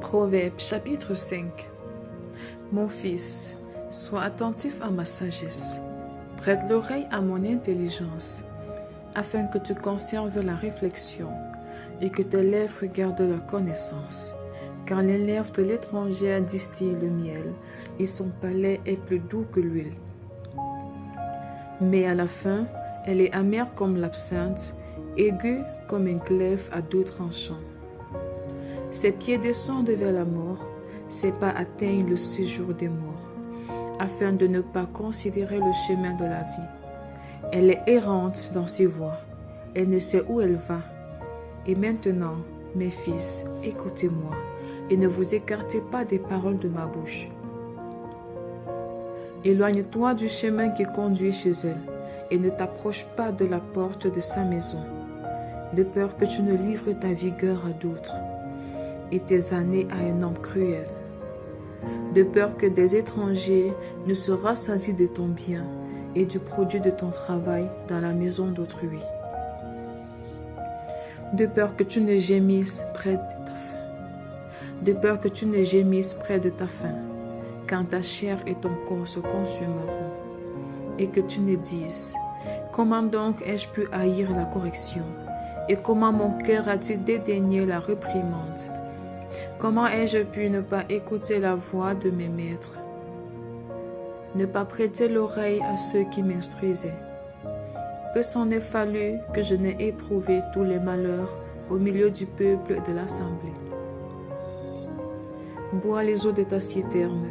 Proverbe chapitre 5. Mon fils, sois attentif à ma sagesse, prête l'oreille à mon intelligence, afin que tu conserves la réflexion et que tes lèvres gardent la connaissance. Car les lèvres de l'étrangère distillent le miel et son palais est plus doux que l'huile. Mais à la fin, elle est amère comme l'absinthe, aiguë comme un glaive à deux tranchants. Ses pieds descendent vers la mort, ses pas atteignent le séjour des morts, afin de ne pas considérer le chemin de la vie. Elle est errante dans ses voies, elle ne sait où elle va. Et maintenant, mes fils, écoutez-moi, et ne vous écartez pas des paroles de ma bouche. Éloigne-toi du chemin qui conduit chez elle, et ne t'approche pas de la porte de sa maison, de peur que tu ne livres ta vigueur à d'autres, et tes années à un homme cruel, de peur que des étrangers ne se rassasient de ton bien et du produit de ton travail dans la maison d'autrui, de peur que tu ne gémisses près de ta faim, de peur que tu ne gémisses près de ta faim, quand ta chair et ton corps se consumeront, et que tu ne dises: comment donc ai-je pu haïr la correction, et comment mon cœur a-t-il dédaigné la réprimande? Comment ai-je pu ne pas écouter la voix de mes maîtres, ne pas prêter l'oreille à ceux qui m'instruisaient? Peu s'en est fallu que je n'ai éprouvé tous les malheurs au milieu du peuple de l'assemblée. Bois les eaux de ta citerne,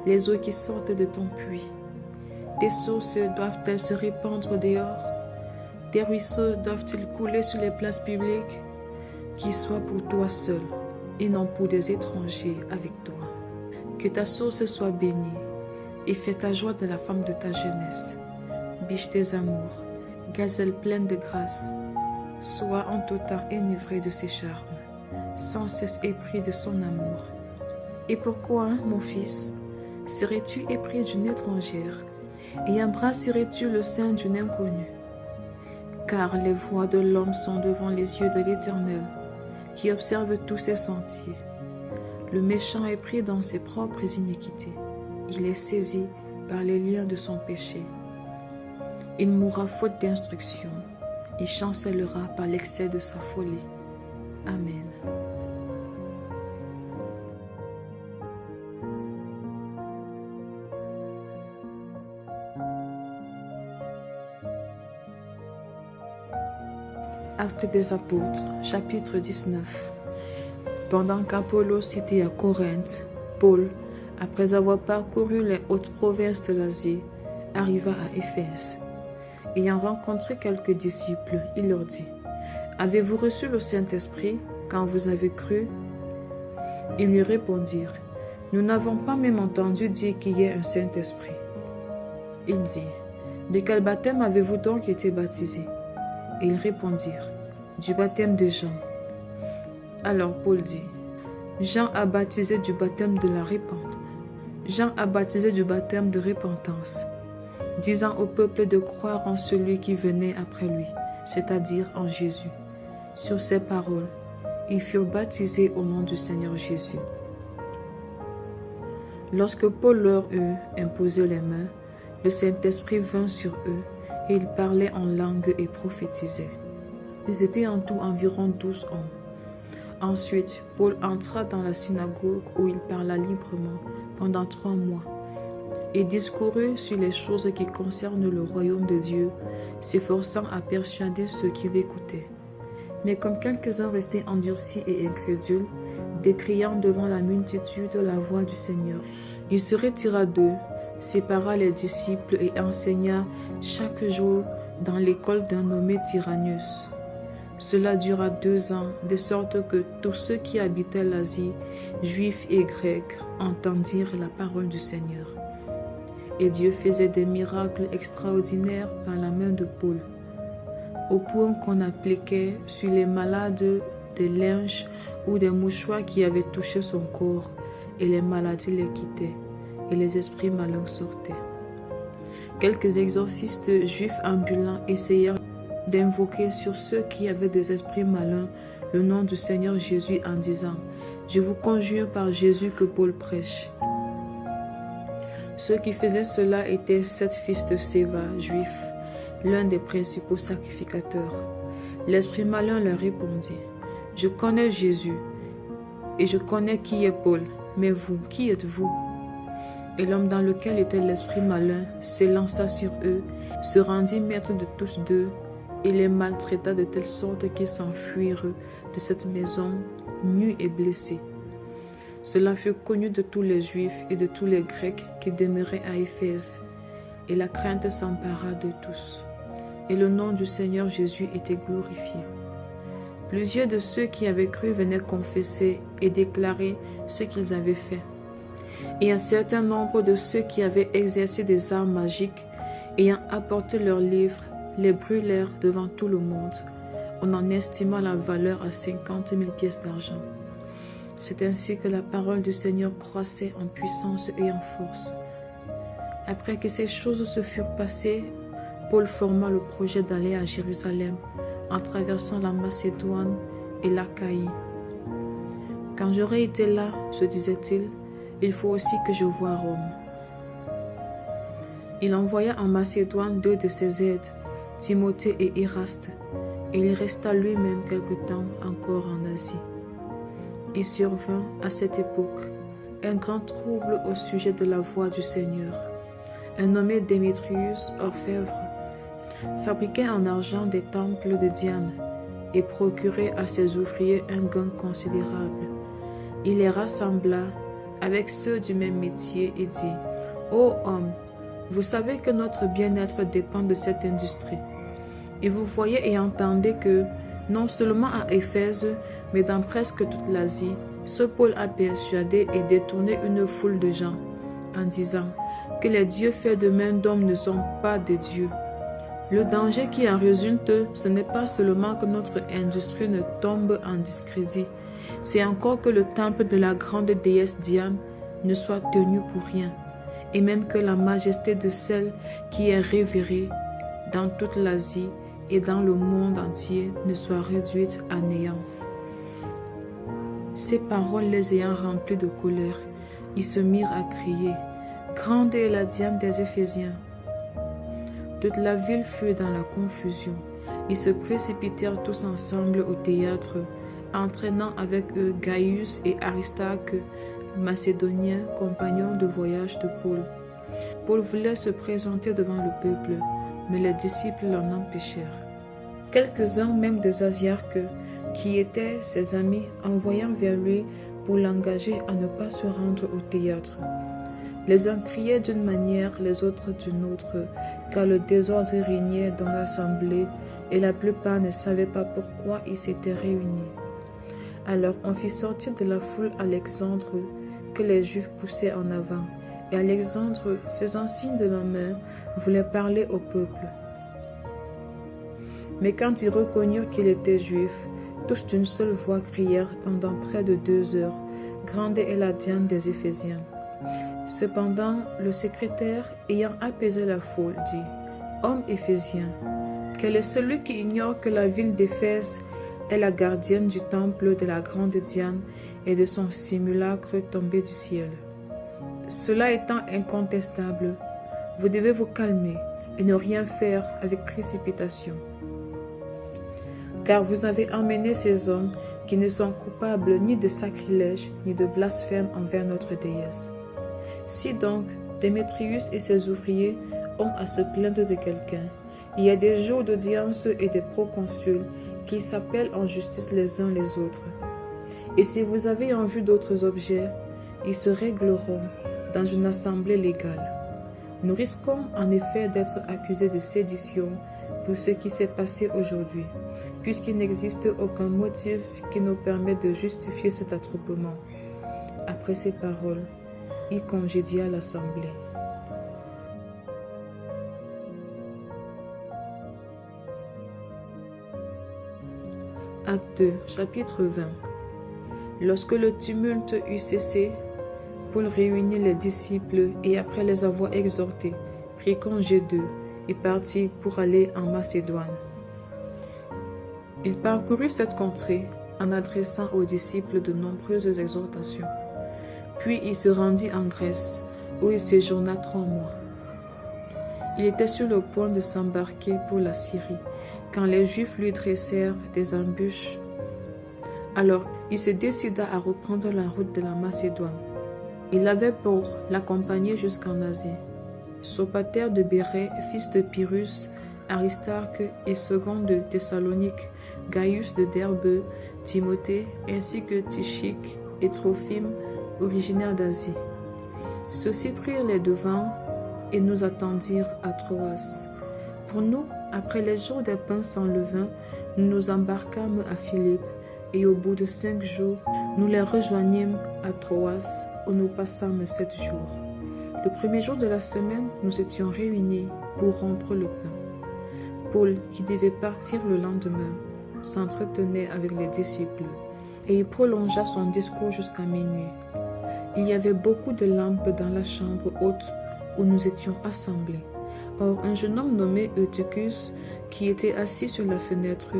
les eaux qui sortent de ton puits. Tes sources doivent-elles se répandre dehors? Tes ruisseaux doivent-ils couler sur les places publiques? Qu'ils soient pour toi seul et non pour des étrangers avec toi. Que ta source soit bénie et fais ta joie de la femme de ta jeunesse. Biche tes amours, gazelle pleine de grâce, sois en tout temps enivré de ses charmes, sans cesse épris de son amour. Et pourquoi, mon fils, serais-tu épris d'une étrangère et embrasserais-tu le sein d'une inconnue? Car les voies de l'homme sont devant les yeux de l'Éternel, qui observe tous ses sentiers. Le méchant est pris dans ses propres iniquités. Il est saisi par les liens de son péché. Il mourra faute d'instruction. Il chancellera par l'excès de sa folie. Amen. Actes des Apôtres, chapitre 19. Pendant qu'Apollos était à Corinthe, Paul, après avoir parcouru les hautes provinces de l'Asie, arriva à Éphèse. Ayant rencontré quelques disciples, il leur dit: avez-vous reçu le Saint-Esprit quand vous avez cru? Ils lui répondirent: nous n'avons pas même entendu dire qu'il y ait un Saint-Esprit. Il dit: de quel baptême avez-vous donc été baptisés? Et ils répondirent: du baptême de Jean. Alors Paul dit: Jean a baptisé du baptême de la repentance. Jean a baptisé du baptême de repentance, disant au peuple de croire en celui qui venait après lui, c'est-à-dire en Jésus. Sur ces paroles, ils furent baptisés au nom du Seigneur Jésus. Lorsque Paul leur eut imposé les mains, le Saint-Esprit vint sur eux, et ils parlaient en langue et prophétisaient. Ils étaient en tout environ 12 hommes. Ensuite, Paul entra dans la synagogue où il parla librement pendant 3 mois et discourut sur les choses qui concernent le royaume de Dieu, s'efforçant à persuader ceux qui l'écoutaient. Mais comme quelques-uns restaient endurcis et incrédules, décriant devant la multitude la voix du Seigneur, il se retira d'eux, sépara les disciples et enseigna chaque jour dans l'école d'un nommé Tyrannus. Cela dura 2 ans, de sorte que tous ceux qui habitaient l'Asie, juifs et grecs, entendirent la parole du Seigneur. Et Dieu faisait des miracles extraordinaires par la main de Paul, au point qu'on appliquait sur les malades des linges ou des mouchoirs qui avaient touché son corps, et les maladies les quittaient, et les esprits malins sortaient. Quelques exorcistes juifs ambulants essayèrent d'invoquer sur ceux qui avaient des esprits malins le nom du Seigneur Jésus en disant: je vous conjure par Jésus que Paul prêche. » Ceux qui faisaient cela étaient 7 fils de Séva, juifs, l'un des principaux sacrificateurs. L'esprit malin leur répondit: « Je connais Jésus, et je connais qui est Paul, mais vous, qui êtes-vous » Et l'homme dans lequel était l'esprit malin s'élança sur eux, se rendit maître de tous deux, et les maltraita de telle sorte qu'ils s'enfuirent de cette maison, nus et blessés. Cela fut connu de tous les Juifs et de tous les Grecs qui demeuraient à Éphèse, et la crainte s'empara de tous. Et le nom du Seigneur Jésus était glorifié. Plusieurs de ceux qui avaient cru venaient confesser et déclarer ce qu'ils avaient fait. Et un certain nombre de ceux qui avaient exercé des arts magiques, ayant apporté leurs livres, les brûlèrent devant tout le monde. On en estima la valeur à 50 000 pièces d'argent. C'est ainsi que la parole du Seigneur croissait en puissance et en force. Après que ces choses se furent passées, Paul forma le projet d'aller à Jérusalem en traversant la Macédoine et l'Achaïe. « Quand j'aurai été là, se disait-il, il faut aussi que je voie Rome. » Il envoya en Macédoine 2 de ses aides, Timothée et Eraste, et il resta lui-même quelque temps encore en Asie. Il survint à cette époque un grand trouble au sujet de la voie du Seigneur. Un nommé Démétrius, orfèvre, fabriquait en argent des temples de Diane et procurait à ses ouvriers un gain considérable. Il les rassembla avec ceux du même métier et dit: « Ô hommes, vous savez que notre bien-être dépend de cette industrie. Et vous voyez et entendez que, non seulement à Éphèse, mais dans presque toute l'Asie, ce Paul a persuadé et détourné une foule de gens, en disant que les dieux faits de main d'hommes ne sont pas des dieux. Le danger qui en résulte, ce n'est pas seulement que notre industrie ne tombe en discrédit, c'est encore que le temple de la grande déesse Diane ne soit tenu pour rien, et même que la majesté de celle qui est révérée dans toute l'Asie et dans le monde entier ne soit réduite à néant. » Ces paroles les ayant remplis de colère, ils se mirent à crier: « Grande est la Diane des Éphésiens !» Toute la ville fut dans la confusion. Ils se précipitèrent tous ensemble au théâtre, entraînant avec eux Gaius et Aristarque, macédoniens, compagnons de voyage de Paul. Paul voulait se présenter devant le peuple, mais les disciples l'en empêchèrent. Quelques-uns, même des Asiarques, qui étaient ses amis, envoyant vers lui pour l'engager à ne pas se rendre au théâtre. Les uns criaient d'une manière, les autres d'une autre, car le désordre régnait dans l'assemblée et la plupart ne savaient pas pourquoi ils s'étaient réunis. Alors on fit sortir de la foule Alexandre, que les Juifs poussaient en avant, et Alexandre, faisant signe de la main, voulait parler au peuple. Mais quand ils reconnurent qu'il était juif, tous d'une seule voix crièrent pendant près de 2 heures: « Grande est la Diane des Éphésiens !» Cependant, le secrétaire, ayant apaisé la foule, dit: « Hommes éphésiens, quel est celui qui ignore que la ville d'Éphèse est la gardienne du temple de la grande Diane et de son simulacre tombé du ciel? Cela étant incontestable, vous devez vous calmer et ne rien faire avec précipitation. Car vous avez emmené ces hommes qui ne sont coupables ni de sacrilège ni de blasphème envers notre déesse. Si donc Démétrius et ses ouvriers ont à se plaindre de quelqu'un, il y a des jours d'audience et des proconsuls qui s'appellent en justice les uns les autres. Et si vous avez en vue d'autres objets, ils se régleront dans une assemblée légale. Nous risquons en effet d'être accusés de sédition pour ce qui s'est passé aujourd'hui, puisqu'il n'existe aucun motif qui nous permette de justifier cet attroupement. » Après ces paroles, il congédia l'assemblée. Acte 2, chapitre 20. Lorsque le tumulte eut cessé, Paul réunit les disciples et après les avoir exhortés, prit congé d'eux et partit pour aller en Macédoine. Il parcourut cette contrée, en adressant aux disciples de nombreuses exhortations. Puis il se rendit en Grèce, où il séjourna 3 mois. Il était sur le point de s'embarquer pour la Syrie, quand les Juifs lui dressèrent des embûches. Alors il se décida à reprendre la route de la Macédoine. Il avait pour l'accompagner jusqu'en Asie. Sopater de Bérée, fils de Pyrrhus, Aristarque et second de Thessalonique, Gaius de Derbe, Timothée, ainsi que Tychique et Trophime, originaires d'Asie. Ceux-ci prirent les devants et nous attendirent à Troas. Pour nous, après les jours des pains sans levain, nous nous embarquâmes à Philippe, et au bout de 5 jours, nous les rejoignîmes à Troas, où nous passâmes 7 jours. Le premier jour de la semaine, nous étions réunis pour rompre le pain. Paul, qui devait partir le lendemain, s'entretenait avec les disciples, et il prolongea son discours jusqu'à minuit. Il y avait beaucoup de lampes dans la chambre haute où nous étions assemblés. Or, un jeune homme nommé Eutychus, qui était assis sur la fenêtre,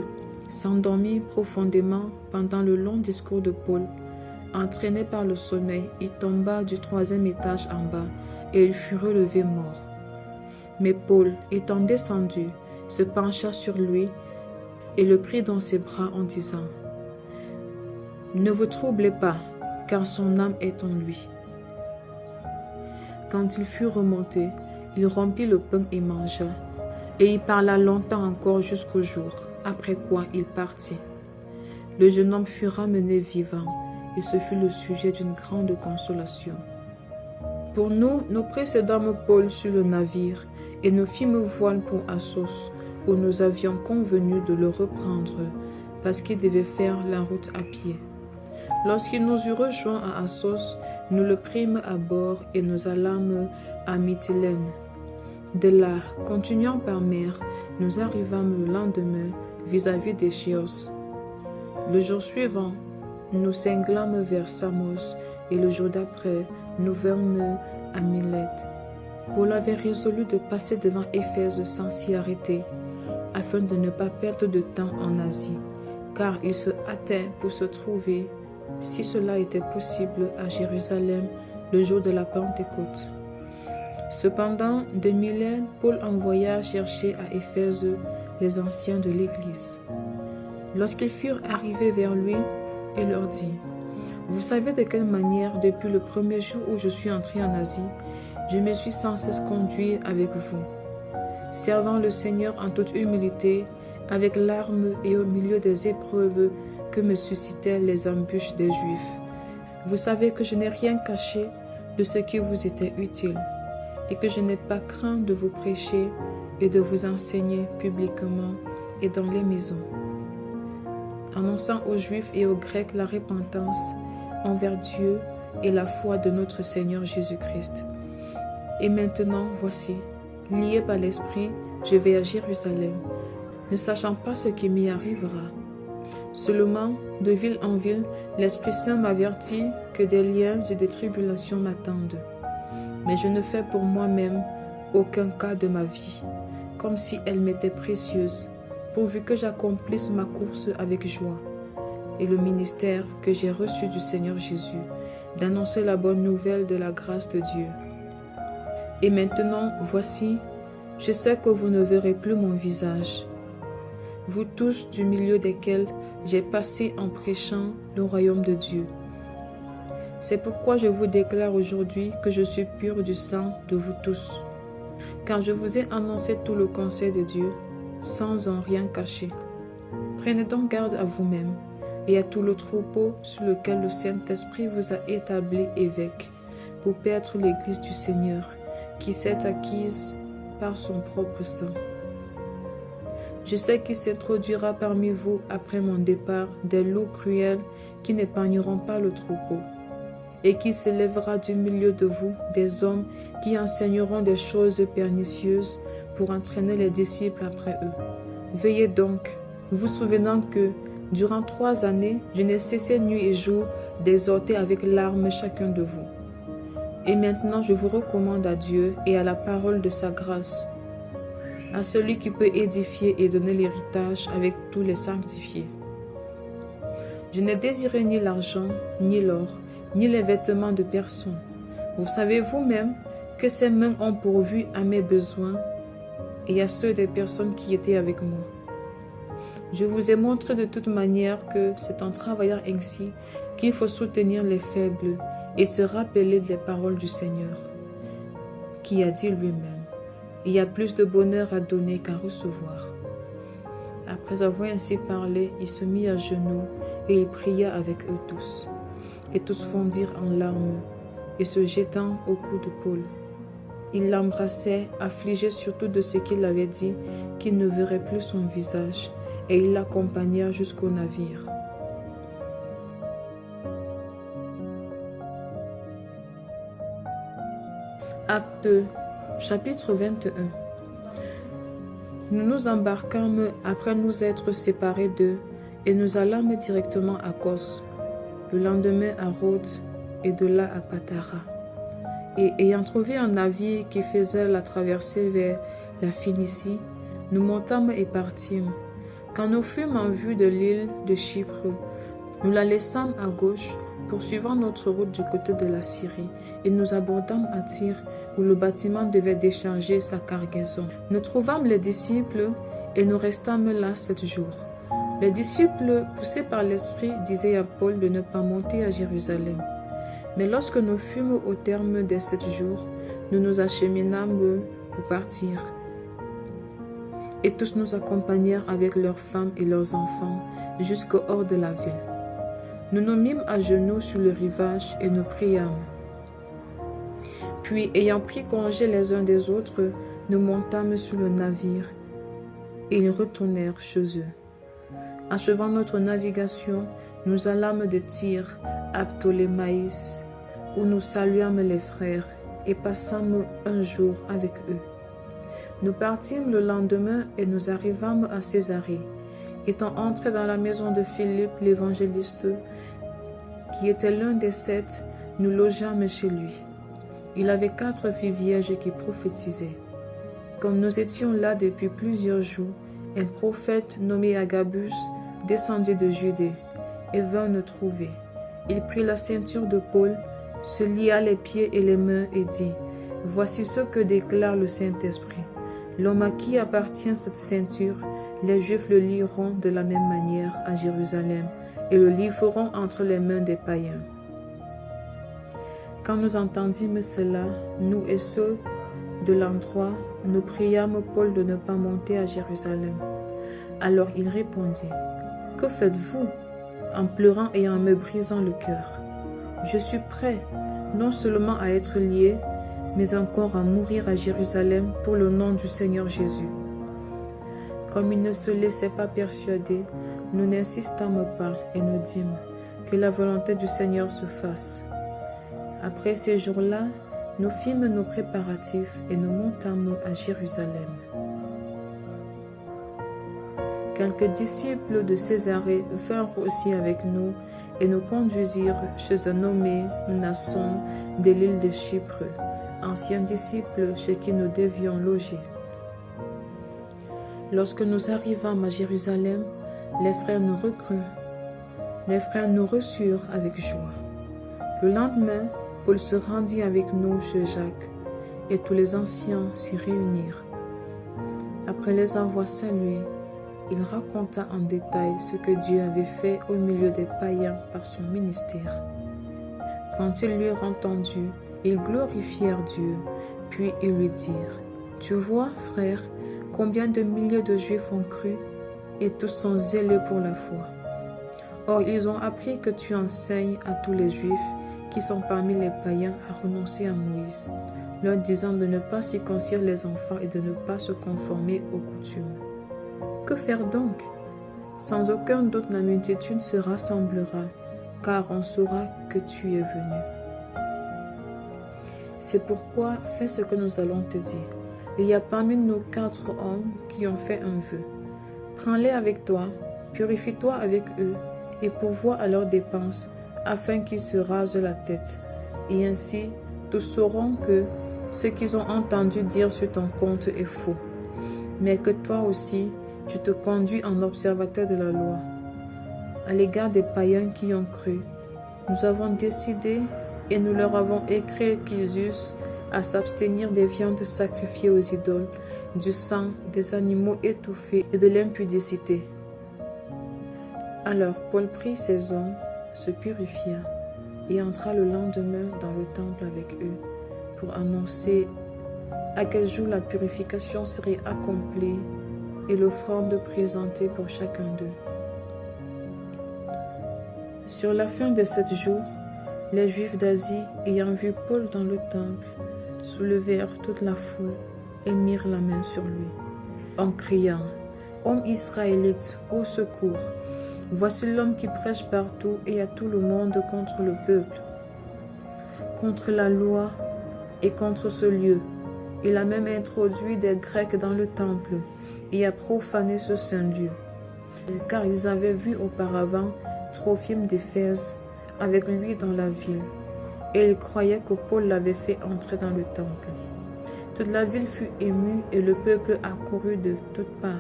s'endormit profondément pendant le long discours de Paul. Entraîné par le sommeil, il tomba du 3e étage en bas et il fut relevé mort. Mais Paul, étant descendu, se pencha sur lui et le prit dans ses bras en disant « Ne vous troublez pas, car son âme est en lui. » Quand il fut remonté, il rompit le pain et mangea, et il parla longtemps encore jusqu'au jour, après quoi il partit. Le jeune homme fut ramené vivant, et ce fut le sujet d'une grande consolation. Pour nous, nous précédâmes Paul sur le navire, et nous fîmes voile pour Assos, où nous avions convenu de le reprendre, parce qu'il devait faire la route à pied. Lorsqu'il nous eut rejoints à Assos, nous le prîmes à bord et nous allâmes à Mytilène. De là, continuant par mer, nous arrivâmes le lendemain vis-à-vis des Chios. Le jour suivant, nous cinglâmes vers Samos et le jour d'après, nous vînmes à Milète. Paul avait résolu de passer devant Éphèse sans s'y arrêter, afin de ne pas perdre de temps en Asie, car il se hâtait pour se trouver, si cela était possible, à Jérusalem le jour de la Pentecôte. Cependant, de Mylène, Paul envoya chercher à Éphèse les anciens de l'Église. Lorsqu'ils furent arrivés vers lui, il leur dit « Vous savez de quelle manière, depuis le premier jour où je suis entré en Asie, je me suis sans cesse conduit avec vous, servant le Seigneur en toute humilité, avec larmes et au milieu des épreuves que me suscitaient les embûches des Juifs. Vous savez que je n'ai rien caché de ce qui vous était utile, et que je n'ai pas craint de vous prêcher et de vous enseigner publiquement et dans les maisons, annonçant aux Juifs et aux Grecs la repentance envers Dieu et la foi de notre Seigneur Jésus-Christ. Et maintenant, voici, lié par l'Esprit, je vais à Jérusalem, ne sachant pas ce qui m'y arrivera. Seulement, de ville en ville, l'Esprit Saint m'avertit que des liens et des tribulations m'attendent. Mais je ne fais pour moi-même aucun cas de ma vie, comme si elle m'était précieuse, pourvu que j'accomplisse ma course avec joie, et le ministère que j'ai reçu du Seigneur Jésus, d'annoncer la bonne nouvelle de la grâce de Dieu. Et maintenant, voici, je sais que vous ne verrez plus mon visage, vous tous du milieu desquels j'ai passé en prêchant le royaume de Dieu. C'est pourquoi je vous déclare aujourd'hui que je suis pur du sang de vous tous, car je vous ai annoncé tout le conseil de Dieu, sans en rien cacher. Prenez donc garde à vous-même et à tout le troupeau sur lequel le Saint-Esprit vous a établi évêque, pour paître l'Église du Seigneur, qui s'est acquise par son propre sang. Je sais qu'il s'introduira parmi vous après mon départ des loups cruels qui n'épargneront pas le troupeau, et qu'il s'élèvera du milieu de vous des hommes qui enseigneront des choses pernicieuses pour entraîner les disciples après eux. Veillez donc, vous souvenant que, durant 3 années, je n'ai cessé nuit et jour d'exhorter avec larmes chacun de vous. Et maintenant je vous recommande à Dieu et à la parole de sa grâce, à celui qui peut édifier et donner l'héritage avec tous les sanctifiés. Je n'ai désiré ni l'argent, ni l'or, ni les vêtements de personne. Vous savez vous-même que ces mains ont pourvu à mes besoins et à ceux des personnes qui étaient avec moi. Je vous ai montré de toute manière que c'est en travaillant ainsi qu'il faut soutenir les faibles et se rappeler des paroles du Seigneur, qui a dit lui-même, « Il y a plus de bonheur à donner qu'à recevoir. » Après avoir ainsi parlé, il se mit à genoux et il pria avec eux tous. Et tous fondirent en larmes et se jetant au cou de Paul. Il l'embrassait, affligé surtout de ce qu'il avait dit, qu'il ne verrait plus son visage, et ils l'accompagnèrent jusqu'au navire. Acte 2, chapitre 21. Nous nous embarquâmes après nous être séparés d'eux et nous allâmes directement à Kos, le lendemain à Rhodes et de là à Patara. Et ayant trouvé un navire qui faisait la traversée vers la Phénicie, nous montâmes et partîmes. Quand nous fûmes en vue de l'île de Chypre, nous la laissâmes à gauche, poursuivant notre route du côté de la Syrie, et nous abordâmes à Tyr, où le bâtiment devait décharger sa cargaison. Nous trouvâmes les disciples, et nous restâmes là 7 jours. Les disciples, poussés par l'Esprit, disaient à Paul de ne pas monter à Jérusalem. Mais lorsque nous fûmes au terme des 7 jours, nous nous acheminâmes pour partir. Et tous nous accompagnèrent avec leurs femmes et leurs enfants jusqu'au hors de la ville. Nous nous mîmes à genoux sur le rivage et nous priâmes. Puis, ayant pris congé les uns des autres, nous montâmes sur le navire et ils retournèrent chez eux. Achevant notre navigation, nous allâmes de Tyr à Ptolémaïs, où nous saluâmes les frères et passâmes un jour avec eux. Nous partîmes le lendemain et nous arrivâmes à Césarée. Étant entrés dans la maison de Philippe l'évangéliste, qui était l'un des 7, nous logeâmes chez lui. Il avait 4 filles vierges qui prophétisaient. Comme nous étions là depuis plusieurs jours, un prophète nommé Agabus descendit de Judée et vint nous trouver. Il prit la ceinture de Paul, se lia les pieds et les mains et dit, « Voici ce que déclare le Saint-Esprit. L'homme à qui appartient cette ceinture, les Juifs le lieront de la même manière à Jérusalem et le livreront entre les mains des païens. » Quand nous entendîmes cela, nous et ceux de l'endroit, nous priâmes Paul de ne pas monter à Jérusalem. Alors il répondit, « Que faites-vous » en pleurant et en me brisant le cœur. Je suis prêt, non seulement à être lié, mais encore à mourir à Jérusalem pour le nom du Seigneur Jésus. Comme il ne se laissait pas persuader, nous n'insistâmes pas et nous dîmes que la volonté du Seigneur se fasse. Après ces jours-là, nous fîmes nos préparatifs et nous montâmes à Jérusalem. Quelques disciples de Césarée vinrent aussi avec nous et nous conduisirent chez un nommé Mnason de l'île de Chypre, ancien disciple chez qui nous devions loger. Lorsque nous arrivâmes à Jérusalem, les frères nous reçurent avec joie. Le lendemain, Paul se rendit avec nous chez Jacques, et tous les anciens s'y réunirent. Après les avoir salués, il raconta en détail ce que Dieu avait fait au milieu des païens par son ministère. Quand ils l'eurent entendu, ils glorifièrent Dieu, puis ils lui dirent, « Tu vois, frère, combien de milliers de Juifs ont cru, et tous sont zélés pour la foi. Or, ils ont appris que tu enseignes à tous les Juifs qui sont parmi les païens à renoncer à Moïse, leur disant de ne pas circoncire les enfants et de ne pas se conformer aux coutumes. Que faire donc? Sans aucun doute la multitude se rassemblera, car on saura que tu es venu. C'est pourquoi fais ce que nous allons te dire. Il y a parmi nous 4 hommes qui ont fait un vœu. Prends-les avec toi, purifie-toi avec eux, et pourvois à leurs dépenses, afin qu'ils se rasent la tête. Et ainsi, tous sauront que ce qu'ils ont entendu dire sur ton compte est faux, mais que toi aussi, tu te conduis en observateur de la loi. à l'égard des païens qui ont cru. Nous avons décidé et nous leur avons écrit qu'ils eussent à s'abstenir des viandes sacrifiées aux idoles, du sang, des animaux étouffés et de l'impudicité. Alors Paul prit ses hommes, se purifia et entra le lendemain dans le temple avec eux pour annoncer à quel jour la purification serait accomplie et l'offrande présentée pour chacun d'eux. Sur la fin de 7 jours, les Juifs d'Asie, ayant vu Paul dans le temple, soulevèrent toute la foule et mirent la main sur lui, en criant « Homme israélite, au secours! Voici l'homme qui prêche partout et à tout le monde contre le peuple, contre la loi et contre ce lieu. Il a même introduit des Grecs dans le temple et a profané ce saint lieu. Car ils avaient vu auparavant Trophime d'Éphèse avec lui dans la ville, et ils croyaient que Paul l'avait fait entrer dans le temple. Toute la ville fut émue et le peuple accourut de toutes parts.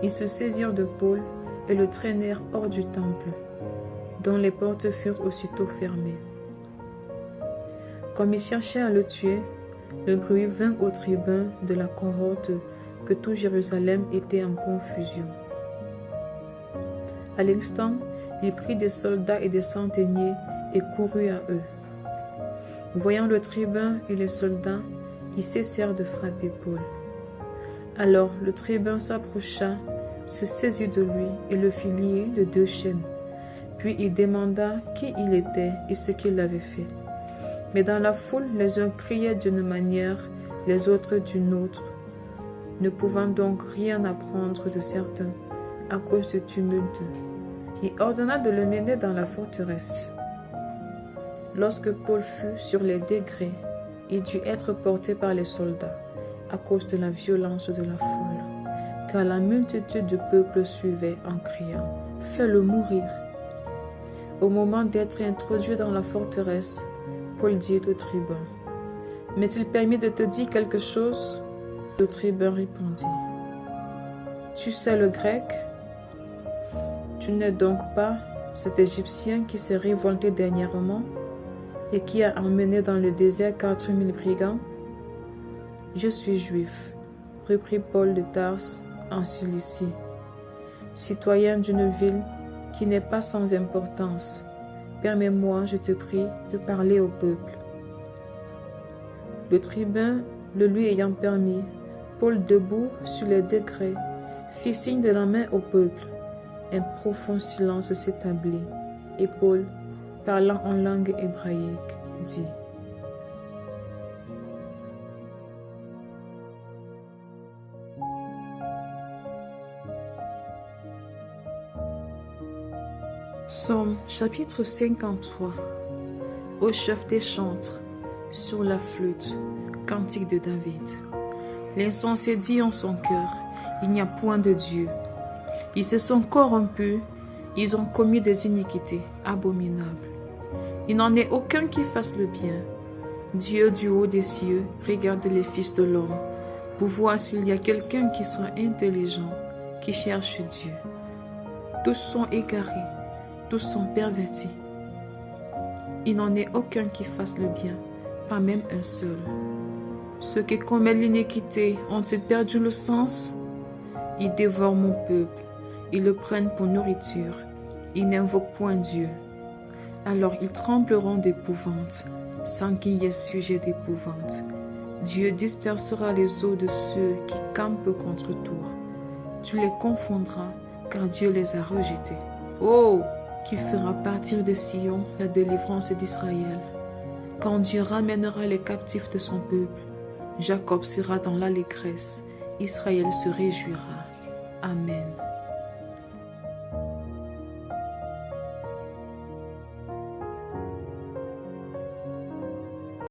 Ils se saisirent de Paul et le traînèrent hors du temple, dont les portes furent aussitôt fermées. Comme ils cherchaient à le tuer, le bruit vint au tribun de la cohorte que tout Jérusalem était en confusion. À l'instant, il prit des soldats et des centeniers et courut à eux. Voyant le tribun et les soldats, ils cessèrent de frapper Paul. Alors le tribun s'approcha, se saisit de lui et le fit lier de 2 chaînes. Puis il demanda qui il était et ce qu'il avait fait. Mais dans la foule, les uns criaient d'une manière, les autres d'une autre, ne pouvant donc rien apprendre de certains à cause du tumulte. Il ordonna de le mener dans la forteresse. Lorsque Paul fut sur les degrés, il dut être porté par les soldats à cause de la violence de la foule, car la multitude du peuple suivait en criant « Fais-le mourir !» Au moment d'être introduit dans la forteresse, Paul dit au tribun « M'est-il permis de te dire quelque chose ?» Le tribun répondit « Tu sais le grec ? Tu n'es donc pas cet Égyptien qui s'est révolté dernièrement et qui a emmené dans le désert 4000 brigands ? Je suis juif, reprit Paul de Tarse en Cilicie, citoyen d'une ville qui n'est pas sans importance. Permets-moi, je te prie, de parler au peuple. Le tribun, le lui ayant permis, Paul, debout sur les degrés, fit signe de la main au peuple. Un profond silence s'établit, et Paul, parlant en langue hébraïque, dit « Psaume chapitre 53. Au chef des chantres, sur la flûte, cantique de David. L'insensé dit en son cœur, il n'y a point de Dieu. Ils se sont corrompus, ils ont commis des iniquités abominables. Il n'en est aucun qui fasse le bien. Dieu du haut des cieux regarde les fils de l'homme pour voir s'il y a quelqu'un qui soit intelligent, qui cherche Dieu. Tous sont égarés, tous sont pervertis. Il n'en est aucun qui fasse le bien, pas même un seul. Ceux qui commettent l'iniquité ont-ils perdu le sens? Ils dévorent mon peuple, ils le prennent pour nourriture, ils n'invoquent point Dieu. Alors ils trembleront d'épouvante, sans qu'il y ait sujet d'épouvante. Dieu dispersera les eaux de ceux qui campent contre toi. Tu les confondras, car Dieu les a rejetés. Oh, qui fera partir de Sion la délivrance d'Israël. Quand Dieu ramènera les captifs de son peuple, Jacob sera dans l'allégresse, Israël se réjouira. Amen.